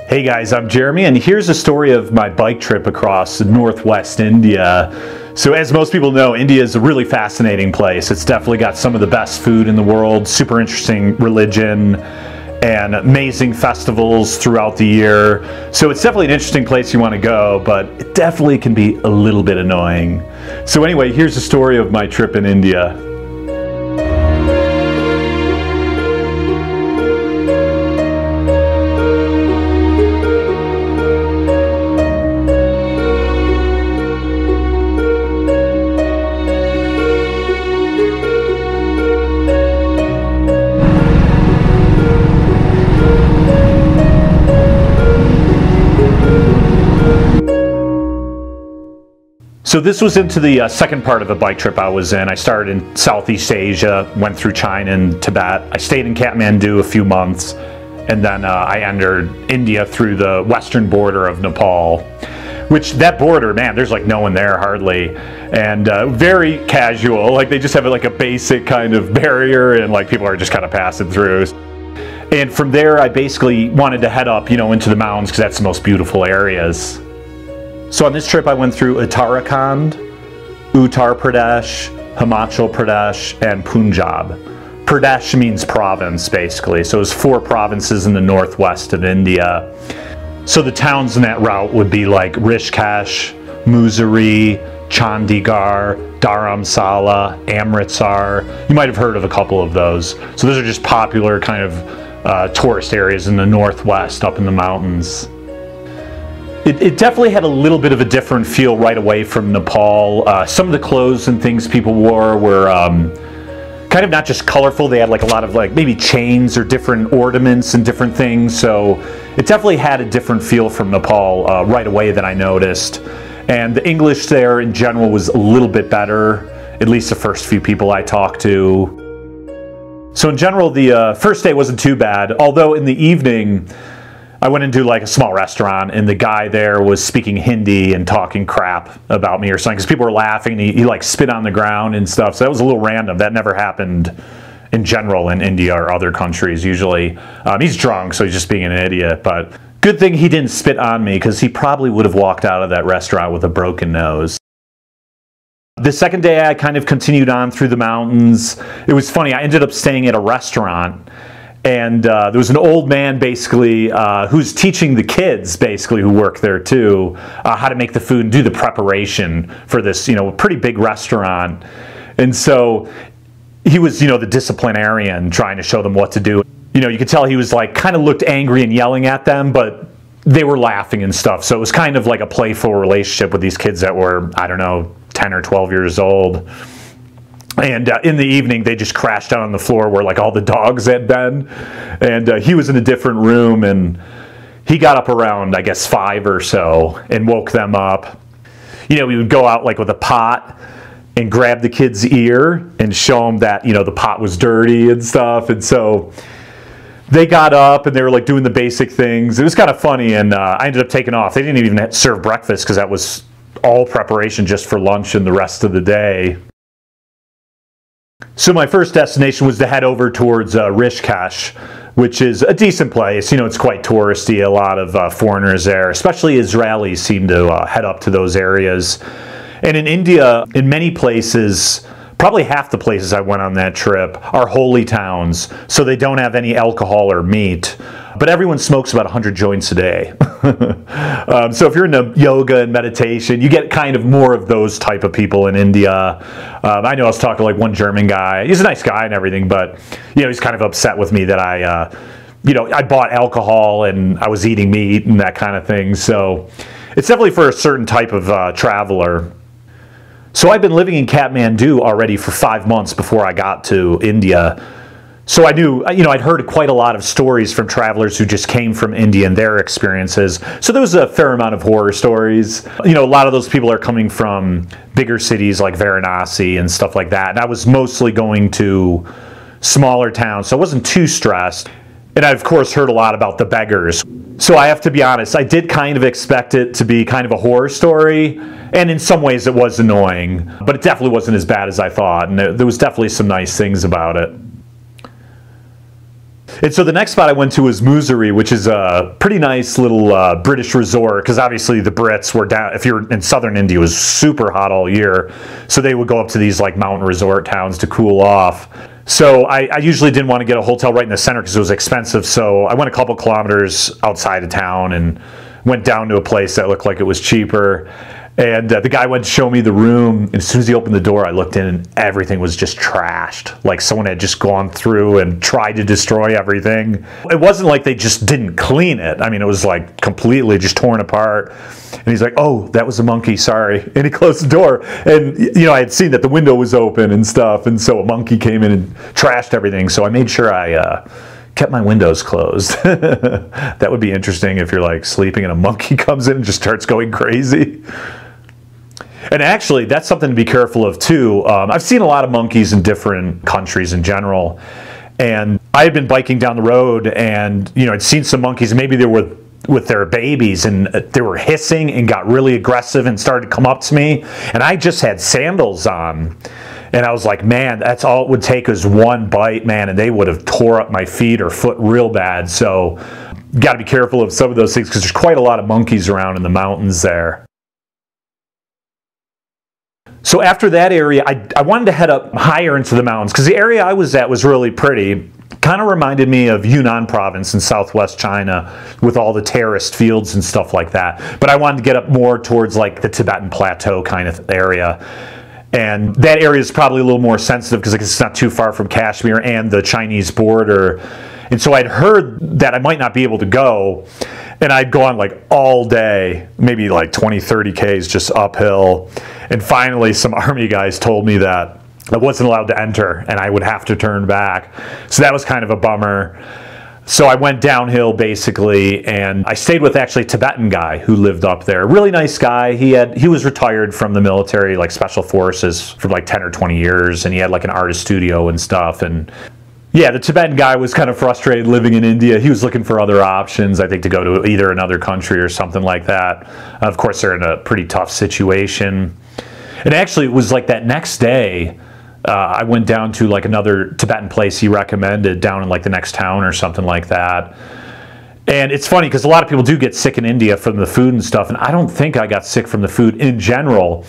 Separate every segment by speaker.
Speaker 1: Hey guys, I'm Jeremy, and here's a story of my bike trip across northwest India. So as most people know, India is a really fascinating place. It's definitely got some of the best food in the world, super interesting religion, and amazing festivals throughout the year. So it's definitely an interesting place you want to go, but it definitely can be a little bit annoying. So anyway, here's the story of my trip in India. So this was into the second part of the bike trip I was in. I started in Southeast Asia, went through China and Tibet. I stayed in Kathmandu a few months, and then I entered India through the western border of Nepal, which that border, man, there's like no one there hardly, and very casual. Like they just have like a basic kind of barrier, and like people are just kind of passing through. And from there, I basically wanted to head up, into the mountains because that's the most beautiful areas. So on this trip I went through Uttarakhand, Uttar Pradesh, Himachal Pradesh, and Punjab. Pradesh means province basically, so it's 4 provinces in the northwest of India. So the towns in that route would be like Rishikesh, Mussoorie, Chandigarh, Dharamshala, Amritsar. You might have heard of a couple of those. So those are just popular kind of tourist areas in the northwest up in the mountains. It definitely had a little bit of a different feel right away from Nepal. Some of the clothes and things people wore were kind of not just colorful. They had like a lot of like maybe chains or different ornaments and different things. So it definitely had a different feel from Nepal right away that I noticed. And the English there in general was a little bit better, at least the first few people I talked to. So in general, the first day wasn't too bad, although in the evening, I went into like a small restaurant and the guy there was speaking Hindi and talking crap about me or something because people were laughing and he like spit on the ground and stuff. So that was a little random. That never happened in general in India or other countries usually. He's drunk, so he's just being an idiot. But good thing he didn't spit on me because he probably would have walked out of that restaurant with a broken nose. The second day I kind of continued on through the mountains. It was funny. I ended up staying at a restaurant. And there was an old man basically who's teaching the kids basically who work there too how to make the food and do the preparation for this pretty big restaurant. And so he was the disciplinarian trying to show them what to do. You could tell he was like kind of looked angry and yelling at them, but they were laughing and stuff. So it was kind of like a playful relationship with these kids that were, I don't know, 10 or 12 years old. And in the evening, they just crashed down on the floor where like all the dogs had been. And he was in a different room, and he got up around, I guess, 5 or so and woke them up. We would go out like with a pot and grab the kid's ear and show them that, the pot was dirty and stuff. And so they got up and they were like doing the basic things. It was kind of funny, and I ended up taking off. They didn't even serve breakfast because that was all preparation just for lunch and the rest of the day. So my first destination was to head over towards Rishikesh, which is a decent place. It's quite touristy, a lot of foreigners there, especially Israelis seem to head up to those areas. And in India, in many places, probably half the places I went on that trip are holy towns, so they don't have any alcohol or meat. But everyone smokes about 100 joints a day. So if you're into yoga and meditation, you get kind of more of those type of people in India. I know I was talking to like one German guy. He's a nice guy and everything, but he's kind of upset with me that I bought alcohol and I was eating meat and that kind of thing. So it's definitely for a certain type of traveler. So I've been living in Kathmandu already for 5 months before I got to India. So I knew, I'd heard quite a lot of stories from travelers who just came from India and their experiences. So there was a fair amount of horror stories. A lot of those people are coming from bigger cities like Varanasi and stuff like that. And I was mostly going to smaller towns, so I wasn't too stressed. And I, of course, heard a lot about the beggars. So I have to be honest, I did kind of expect it to be kind of a horror story. And in some ways it was annoying, but it definitely wasn't as bad as I thought. And there was definitely some nice things about it. And so the next spot I went to was Mussoorie, which is a pretty nice little British resort, because obviously the Brits were down, if you're in southern India, it was super hot all year. So they would go up to these like mountain resort towns to cool off. So I usually didn't want to get a hotel right in the center because it was expensive. So I went a couple kilometers outside of town and went down to a place that looked like it was cheaper. And the guy went to show me the room, and as soon as he opened the door, I looked in, and everything was just trashed. Like someone had just gone through and tried to destroy everything. It wasn't like they just didn't clean it. I mean, it was like completely just torn apart. And he's like, "Oh, that was a monkey, sorry." And he closed the door. And, you know, I had seen that the window was open and stuff, and so a monkey came in and trashed everything. So I made sure I kept my windows closed. That would be interesting if you're like sleeping and a monkey comes in and just starts going crazy. And actually, that's something to be careful of too. I've seen a lot of monkeys in different countries in general. And I had been biking down the road and, you know, I'd seen some monkeys, maybe they were with their babies, and they were hissing and got really aggressive and started to come up to me. And I just had sandals on. And I was like, man, that's all it would take is one bite, man, and they would have tore up my feet or foot real bad. So got to be careful of some of those things because there's quite a lot of monkeys around in the mountains there. So after that area, I wanted to head up higher into the mountains because the area I was at was really pretty. Kind of reminded me of Yunnan province in southwest China with all the terraced fields and stuff like that. But I wanted to get up more towards like the Tibetan plateau kind of area. And that area is probably a little more sensitive because it's not too far from Kashmir and the Chinese border. And so I'd heard that I might not be able to go. And I'd go on like all day, maybe like 20, 30 Ks just uphill. And finally, some army guys told me that I wasn't allowed to enter and I would have to turn back. So that was kind of a bummer. So I went downhill basically, and I stayed with actually a Tibetan guy who lived up there. Really nice guy. He was retired from the military, like special forces, for like 10 or 20 years, and he had like an artist studio and stuff. And yeah, the Tibetan guy was kind of frustrated living in India. He was looking for other options, I think, to go to either another country or something like that. Of course, they're in a pretty tough situation. And actually, it was like that next day, I went down to like another Tibetan place he recommended down in like the next town or something like that. And it's funny because a lot of people do get sick in India from the food and stuff, and I don't think I got sick from the food in general.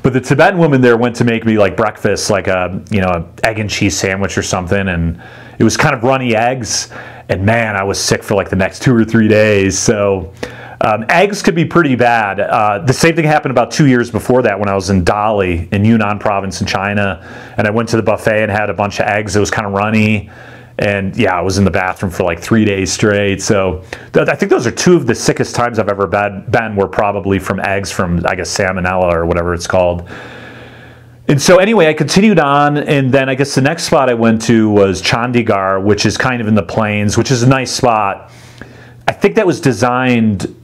Speaker 1: But the Tibetan woman there went to make me like breakfast, like a, you know, an egg and cheese sandwich or something, and it was kind of runny eggs. And man, I was sick for like the next 2 or 3 days. So eggs could be pretty bad. The same thing happened about 2 years before that when I was in Dali in Yunnan province in China, and I went to the buffet and had a bunch of eggs. It was kind of runny. And yeah, I was in the bathroom for like 3 days straight. So I think those are two of the sickest times I've ever been were probably from eggs from, I guess, salmonella or whatever it's called. And so anyway, I continued on, and then I guess the next spot I went to was Chandigarh, which is kind of in the plains, which is a nice spot. I think that was designed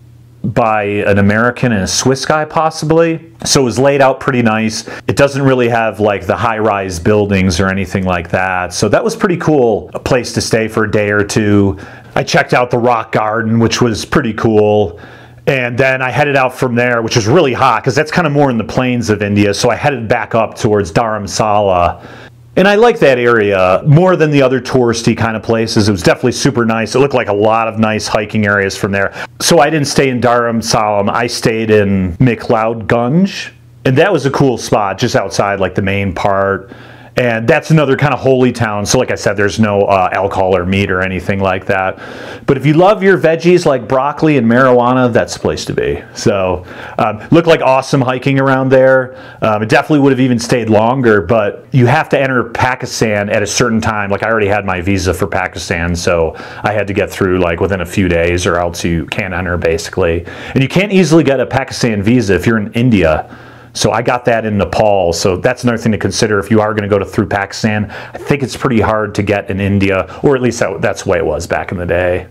Speaker 1: by an American and a Swiss guy possibly. So it was laid out pretty nice. It doesn't really have like the high-rise buildings or anything like that. So that was pretty cool, a place to stay for a day or two. I checked out the rock garden, which was pretty cool. And then I headed out from there, which was really hot because that's kind of more in the plains of India. So I headed back up towards Dharamshala. And I like that area more than the other touristy kind of places. It was definitely super nice. It looked like a lot of nice hiking areas from there. So I didn't stay in Dharamshala. I stayed in McLeod Ganj. And that was a cool spot just outside like the main part. And that's another kind of holy town. So like I said, there's no alcohol or meat or anything like that. But if you love your veggies like broccoli and marijuana, that's the place to be. So looked like awesome hiking around there. It definitely would have even stayed longer, but you have to enter Pakistan at a certain time. Like I already had my visa for Pakistan, so I had to get through like within a few days or else you can't enter basically. And you can't easily get a Pakistan visa if you're in India. So I got that in Nepal, so that's another thing to consider if you are going to go through Pakistan. I think it's pretty hard to get in India, or at least that's the way it was back in the day.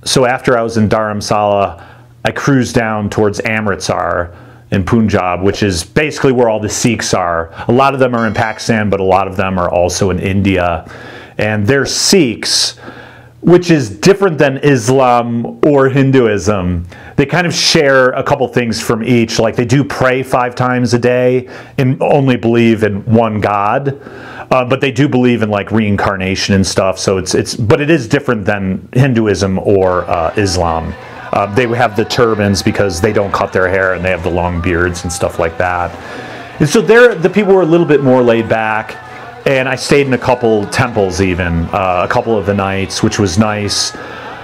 Speaker 1: So after I was in Dharamshala, I cruised down towards Amritsar in Punjab, which is basically where all the Sikhs are. A lot of them are in Pakistan, but a lot of them are also in India. And they're Sikhs, which is different than Islam or Hinduism. They kind of share a couple things from each. Like they do pray 5 times a day and only believe in one God, but they do believe in like reincarnation and stuff. So but it is different than Hinduism or Islam. They have the turbans because they don't cut their hair and they have the long beards and stuff like that. And so the people were a little bit more laid back. And I stayed in a couple temples even, a couple of the nights, which was nice.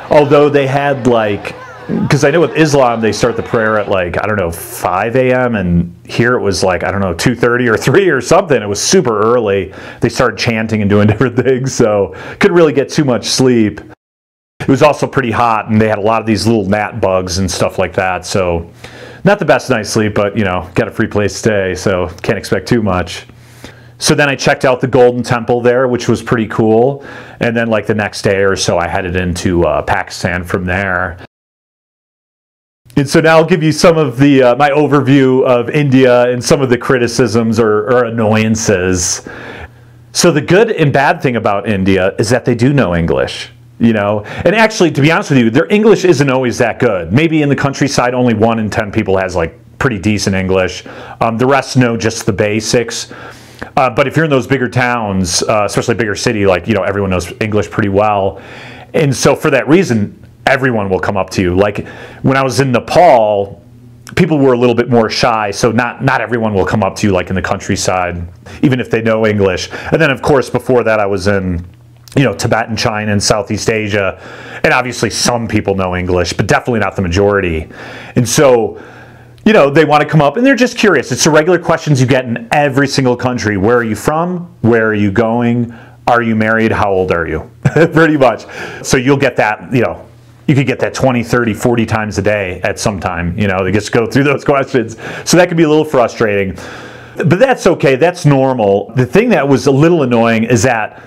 Speaker 1: Although they had like, because I know with Islam, they start the prayer at like, I don't know, 5 a.m. And here it was like, I don't know, 2:30 or 3 or something. It was super early. They started chanting and doing different things, so couldn't really get too much sleep. It was also pretty hot, and they had a lot of these little gnat bugs and stuff like that. So not the best night's sleep, but, you know, got a free place to stay, so can't expect too much. So then I checked out the Golden Temple there, which was pretty cool. And then like the next day or so, I headed into Pakistan from there. And so now I'll give you some of the my overview of India and some of the criticisms or annoyances. So the good and bad thing about India is that they do know English. You know, and actually, to be honest with you, their English isn't always that good. Maybe in the countryside, only 1 in 10 people has like pretty decent English. The rest know just the basics. But if you're in those bigger towns, especially a bigger city, like, you know, everyone knows English pretty well. And so for that reason, everyone will come up to you. Like when I was in Nepal, people were a little bit more shy, so not everyone will come up to you like in the countryside, even if they know English. And then, of course, before that, I was in, you know, Tibetan China and Southeast Asia, and obviously some people know English, but definitely not the majority. And so, you know, they want to come up and they're just curious. It's the regular questions you get in every single country. Where are you from? Where are you going? Are you married? How old are you? Pretty much. So you'll get that, you know, you could get that 20, 30, 40 times a day at some time, you know, to just go through those questions. So that could be a little frustrating, but that's okay. That's normal. The thing that was a little annoying is that,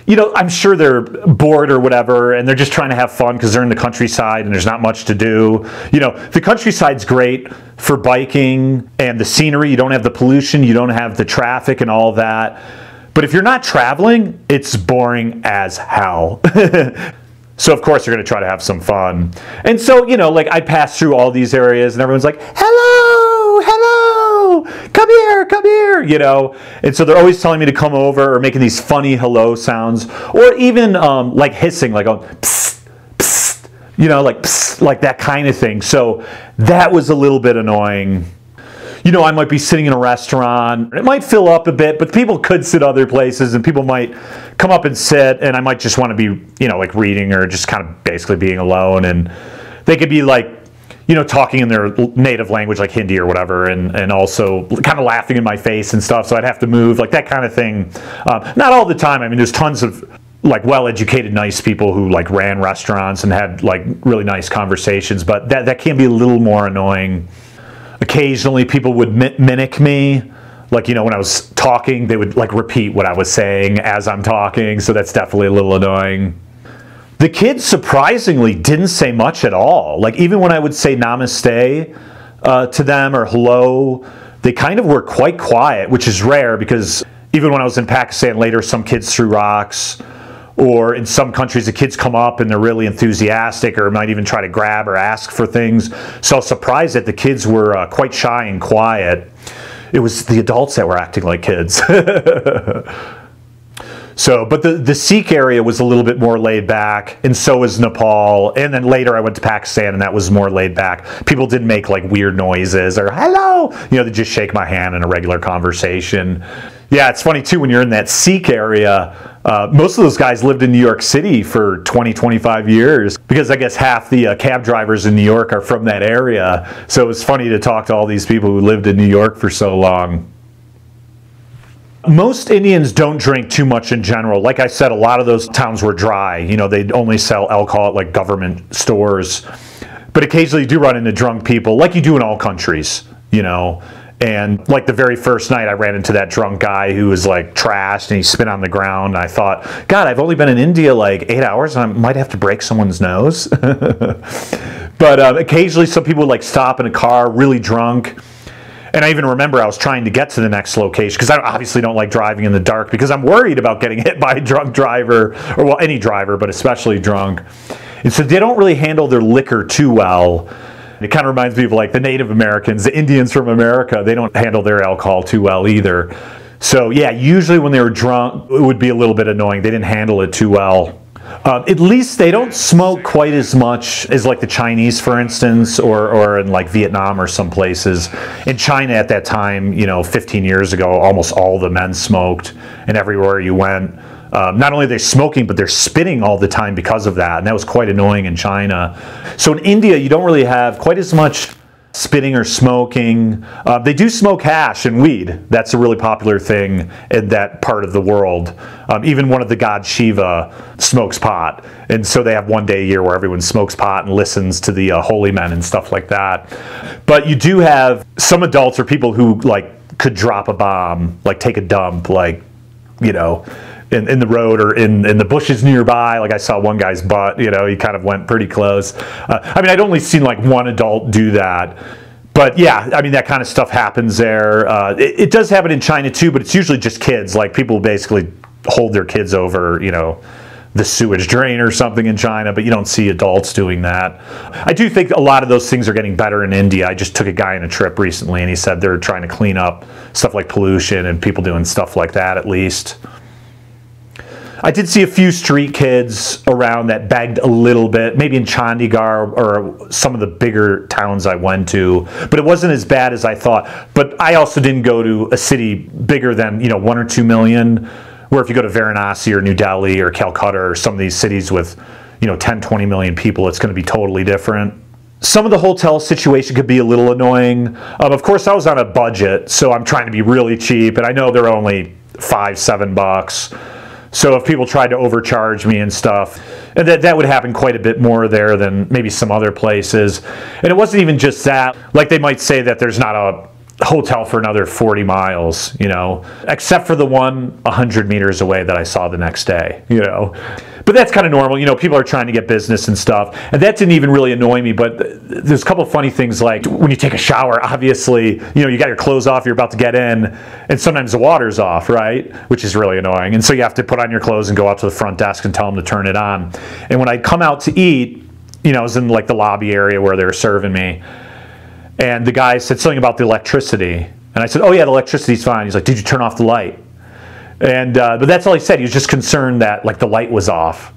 Speaker 1: you know, I'm sure they're bored or whatever, and they're just trying to have fun because they're in the countryside and there's not much to do. You know, the countryside's great for biking and the scenery. You don't have the pollution, you don't have the traffic and all of that. But if you're not traveling, it's boring as hell. So of course they're going to try to have some fun. And so, you know, like I pass through all these areas and everyone's like, hello, hello, come here, you know. And so they're always telling me to come over or making these funny hello sounds, or even like hissing, like going, psst, psst, you know, like psst, like that kind of thing. So that was a little bit annoying. You know, I might be sitting in a restaurant, it might fill up a bit, but people could sit other places and people might come up and sit, and I might just want to be, you know, like reading or just kind of basically being alone, and they could be like, you know, talking in their native language like Hindi or whatever, and also kind of laughing in my face and stuff, so I'd have to move, like that kind of thing. Not all the time. I mean, there's tons of like well-educated, nice people who like ran restaurants and had like really nice conversations, but that can be a little more annoying. Occasionally people would mimic me, like, you know, when I was talking, they would like repeat what I was saying as I'm talking, so that's definitely a little annoying. The kids surprisingly didn't say much at all. Like even when I would say namaste to them or hello, they kind of were quite quiet, which is rare because even when I was in Pakistan later, some kids threw rocks, or in some countries the kids come up and they're really enthusiastic or might even try to grab or ask for things. So I was surprised that the kids were quite shy and quiet. It was the adults that were acting like kids. So, but the Sikh area was a little bit more laid back, and so was Nepal. And then later I went to Pakistan, and that was more laid back. People didn't make like weird noises or hello, you know, they just shake my hand in a regular conversation. Yeah, it's funny too, when you're in that Sikh area, most of those guys lived in New York City for 20, 25 years, because I guess half the cab drivers in New York are from that area. So it was funny to talk to all these people who lived in New York for so long. Most Indians don't drink too much in general. Like I said, a lot of those towns were dry. You know, they'd only sell alcohol at like government stores. But occasionally you do run into drunk people, like you do in all countries, you know. And like the very first night I ran into that drunk guy who was like trashed and he spit on the ground. And I thought, God, I've only been in India like 8 hours and I might have to break someone's nose. But occasionally some people would like stop in a car really drunk. And I even remember I was trying to get to the next location because I obviously don't like driving in the dark because I'm worried about getting hit by a drunk driver, or well, any driver, but especially drunk. And so they don't really handle their liquor too well. It kind of reminds me of like the Native Americans, the Indians from America. They don't handle their alcohol too well either. So yeah, usually when they were drunk, it would be a little bit annoying. They didn't handle it too well. At least they don't smoke quite as much as like the Chinese, for instance, or in like Vietnam or some places. In China at that time, 15 years ago, almost all the men smoked, and everywhere you went, not only are they smoking, but they're spitting all the time because of that, and that was quite annoying in China. So in India, you don't really have quite as much spitting or smoking. They do smoke hash and weed. That's a really popular thing in that part of the world. Even one of the gods, Shiva, smokes pot. And so they have one day a year where everyone smokes pot and listens to the holy men and stuff like that. But you do have some adults or people who like could drop a bomb, like take a dump, like, in the road or in the bushes nearby. Like I saw one guy's butt, he kind of went pretty close. I'd only seen like one adult do that. But yeah, that kind of stuff happens there. It does happen in China too, but it's usually just kids. Like people basically hold their kids over, the sewage drain or something in China, but you don't see adults doing that. I do think a lot of those things are getting better in India. I just took a guy on a trip recently and he said they're trying to clean up stuff like pollution and people doing stuff like that at least. I did see a few street kids around that begged a little bit, maybe in Chandigarh or some of the bigger towns I went to, but it wasn't as bad as I thought. But I also didn't go to a city bigger than 1 or 2 million, where if you go to Varanasi or New Delhi or Calcutta or some of these cities with 10, 20 million people, it's going to be totally different. Some of the hotel situation could be a little annoying. Of course, I was on a budget, so I'm trying to be really cheap, and I know they're only $5-7. So if people tried to overcharge me and stuff, and that would happen quite a bit more there than maybe some other places. And it wasn't even just that. Like they might say that there's not a hotel for another 40 miles, except for the one 100 meters away that I saw the next day, But that's kind of normal. People are trying to get business and stuff. And that didn't even really annoy me, but there's a couple of funny things, like when you take a shower, obviously, you got your clothes off, you're about to get in, and sometimes the water's off, right? Which is really annoying. And so you have to put on your clothes and go out to the front desk and tell them to turn it on. And when I come out to eat, I was in like the lobby area where they were serving me, and the guy said something about the electricity. And I said, oh yeah, the electricity's fine. He's like, did you turn off the light? And but that's all he said. He was just concerned that like the light was off.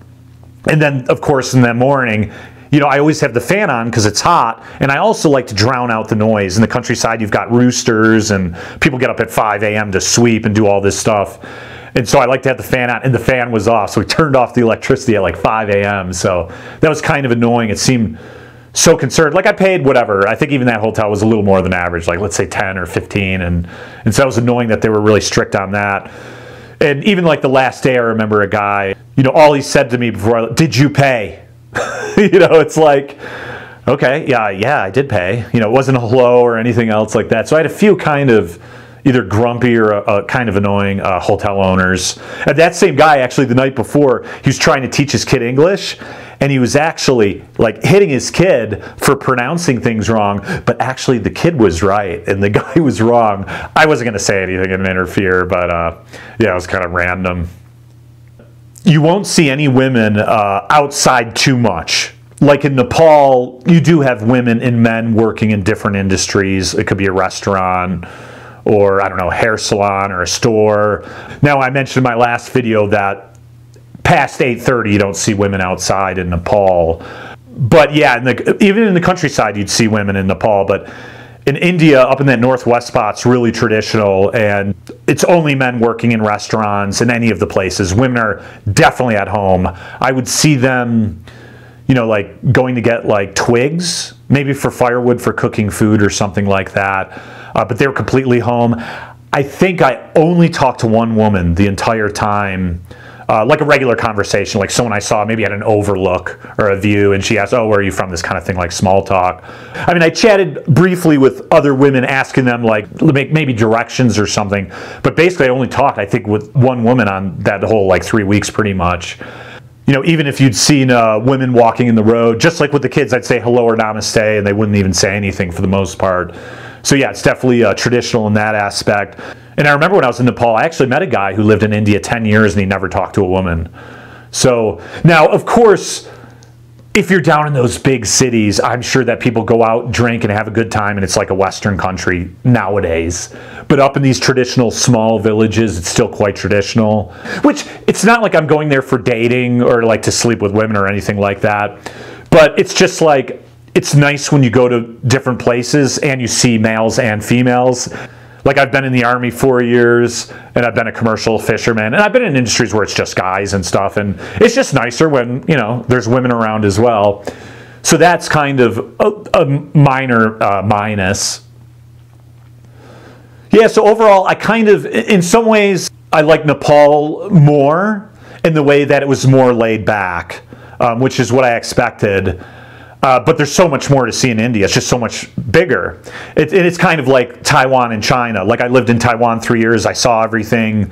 Speaker 1: And then of course in the morning, I always have the fan on because it's hot, and I also like to drown out the noise. In the countryside, you've got roosters and people get up at 5 a.m. to sweep and do all this stuff. And so I like to have the fan on, and the fan was off, so we turned off the electricity at like 5 a.m. So that was kind of annoying. It seemed so concerned. Like I paid whatever. I think even that hotel was a little more than average, like let's say 10 or 15, and so that was annoying that they were really strict on that. And even like the last day, I remember a guy, all he said to me before, did you pay? It's like, okay, yeah, I did pay. It wasn't a hello or anything else like that. So I had a few kind of either grumpy or kind of annoying hotel owners. And that same guy, actually, the night before, he was trying to teach his kid English, and he was actually like hitting his kid for pronouncing things wrong, but actually the kid was right and the guy was wrong. I wasn't going to say anything and interfere, but yeah, it was kind of random. You won't see any women outside too much. Like in Nepal, you do have women and men working in different industries. It could be a restaurant, or I don't know, a hair salon or a store. Now, I mentioned in my last video that past 8:30 you don't see women outside in Nepal. But yeah, even in the countryside you'd see women in Nepal. But in India, up in that northwest spot, it's really traditional, and it's only men working in restaurants in any of the places. Women are definitely at home. I would see them, like going to get like twigs, maybe for firewood for cooking food or something like that. But they were completely home. I think I only talked to one woman the entire time, like a regular conversation, like someone I saw maybe at an overlook or a view, and she asked, oh, where are you from? This kind of thing, like small talk. I chatted briefly with other women, asking them like maybe directions or something. But basically I only talked, I think, with one woman on that whole like 3 weeks pretty much. Even if you'd seen women walking in the road, just like with the kids, I'd say hello or namaste, and they wouldn't even say anything for the most part. So yeah, it's definitely traditional in that aspect. And I remember when I was in Nepal, I actually met a guy who lived in India 10 years and he never talked to a woman. So now, of course, if you're down in those big cities, I'm sure that people go out, drink, and have a good time, and it's like a Western country nowadays. But up in these traditional small villages, it's still quite traditional. Which, it's not like I'm going there for dating or like to sleep with women or anything like that. But it's just like, it's nice when you go to different places and you see males and females. Like I've been in the Army 4 years, and I've been a commercial fisherman, and I've been in industries where it's just guys and stuff, and it's just nicer when, you know, there's women around as well. So that's kind of a minor minus. Yeah, so overall, I kind of, in some ways, I like Nepal more in the way that it was more laid back, which is what I expected. But there's so much more to see in India. It's just so much bigger. It's kind of like Taiwan and China. Like I lived in Taiwan 3 years. I saw everything.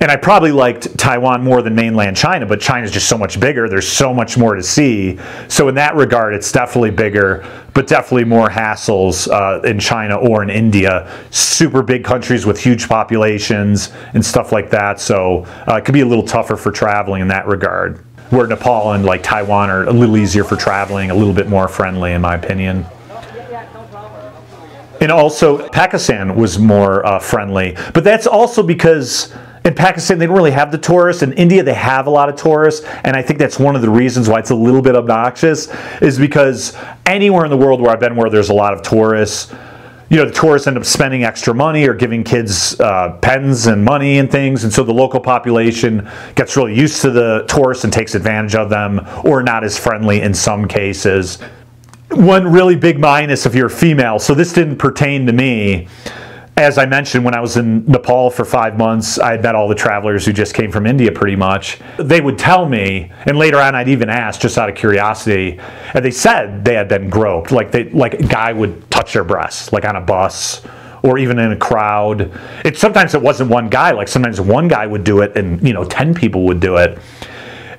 Speaker 1: And I probably liked Taiwan more than mainland China, but China's just so much bigger. There's so much more to see. So in that regard, it's definitely bigger, but definitely more hassles in China or in India. Super big countries with huge populations and stuff like that. So it could be a little tougher for traveling in that regard. Where Nepal and like Taiwan are a little easier for traveling, a little bit more friendly in my opinion. And also Pakistan was more friendly, but that's also because in Pakistan they don't really have the tourists. In India they have a lot of tourists, and I think that's one of the reasons why it's a little bit obnoxious, is because anywhere in the world where I've been where there's a lot of tourists, you know, the tourists end up spending extra money or giving kids pens and money and things, and so the local population gets really used to the tourists and takes advantage of them, or not as friendly in some cases. One really big minus if you're female, so this didn't pertain to me. As I mentioned, when I was in Nepal for 5 months, I had met all the travelers who just came from India pretty much. They would tell me, and later on I'd even ask just out of curiosity, and they said they had been groped. Like a guy would touch their breasts, like on a bus or even in a crowd. Sometimes it wasn't one guy, like sometimes one guy would do it and 10 people would do it.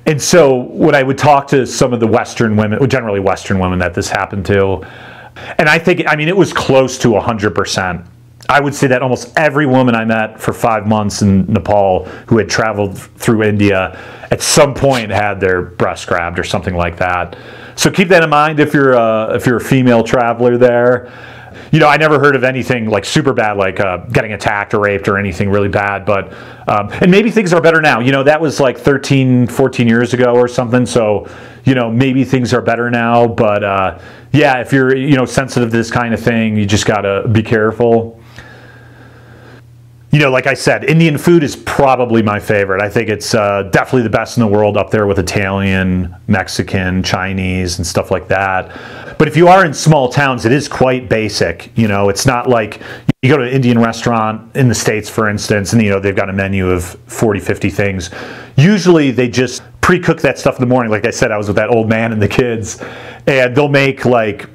Speaker 1: And so when I would talk to some of the Western women, generally Western women that this happened to, and I mean, it was close to 100%. I would say that almost every woman I met for 5 months in Nepal who had traveled through India at some point had their breast grabbed or something like that. So keep that in mind if you're a female traveler there. You know, I never heard of anything like super bad, like getting attacked or raped or anything really bad, but and maybe things are better now. You know, that was like 13, 14 years ago or something, so maybe things are better now, but yeah, if you're sensitive to this kind of thing, you just gotta be careful. Like I said, Indian food is probably my favorite. I think it's definitely the best in the world, up there with Italian, Mexican, Chinese, and stuff like that. But if you are in small towns, it is quite basic. It's not like you go to an Indian restaurant in the States, for instance, and they've got a menu of 40, 50 things. Usually they just pre-cook that stuff in the morning. Like I said, I was with that old man and the kids, and they'll make like,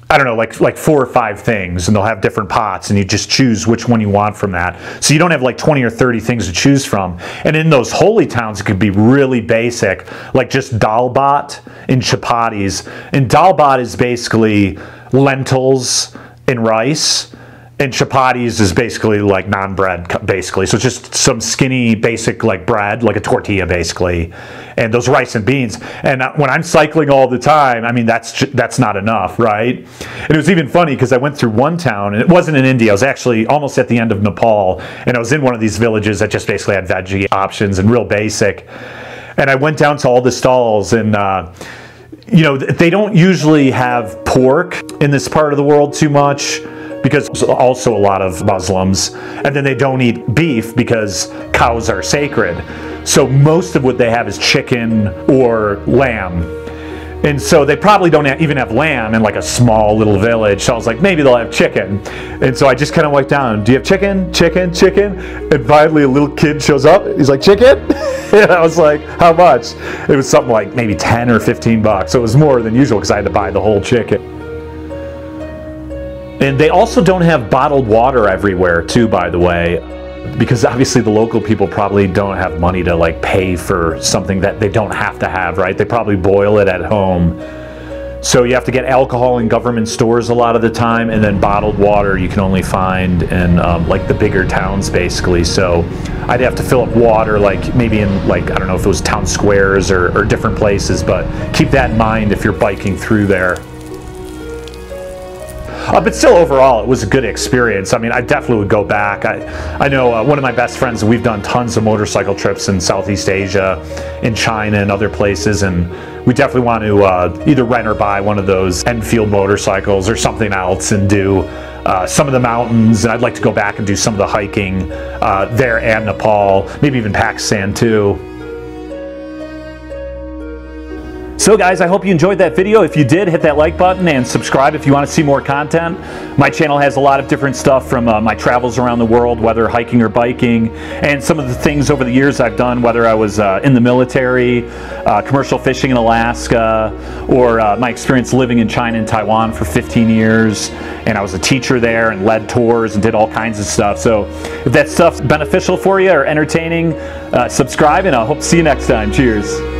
Speaker 1: I don't know, like 4 or 5 things, and they'll have different pots, and you just choose which one you want from that. So you don't have like 20 or 30 things to choose from. And in those holy towns, it could be really basic, like just dal bhat and chapatis. And dal bhat is basically lentils and rice, and chapatis is basically like non-bread, basically. So it's just some skinny, basic like bread, like a tortilla, basically, and those rice and beans. And when I'm cycling all the time, I mean, that's not enough, right? And it was even funny because I went through one town, and it wasn't in India. I was actually almost at the end of Nepal, and I was in one of these villages that just basically had veggie options and real basic. And I went down to all the stalls, and they don't usually have pork in this part of the world too much, because there's also a lot of Muslims, and then they don't eat beef because cows are sacred. So most of what they have is chicken or lamb. And so they probably don't even have lamb in like a small little village. So I was like, maybe they'll have chicken. And so I just kind of went down, do you have chicken? Chicken, chicken? And finally a little kid shows up. He's like, chicken? And I was like, how much? It was something like maybe 10 or 15 bucks. So it was more than usual because I had to buy the whole chicken. And they also don't have bottled water everywhere too, by the way, because obviously the local people probably don't have money to like pay for something that they don't have to have, right? They probably boil it at home. So you have to get alcohol in government stores a lot of the time, and then bottled water you can only find in like the bigger towns basically. So I'd have to fill up water like maybe in like, I don't know if it was town squares or different places, but keep that in mind if you're biking through there. But still, overall, it was a good experience. I mean, I definitely would go back. I know one of my best friends, we've done tons of motorcycle trips in Southeast Asia, in China and other places, and we definitely want to either rent or buy one of those Enfield motorcycles or something else and do some of the mountains, and I'd like to go back and do some of the hiking there and Nepal, maybe even Pakistan too. So guys, I hope you enjoyed that video. If you did, hit that like button and subscribe if you want to see more content. My channel has a lot of different stuff from my travels around the world, whether hiking or biking, and some of the things over the years I've done, whether I was in the military, commercial fishing in Alaska, or my experience living in China and Taiwan for 15 years, and I was a teacher there and led tours and did all kinds of stuff. So if that stuff's beneficial for you or entertaining, subscribe, and I hope to see you next time. Cheers.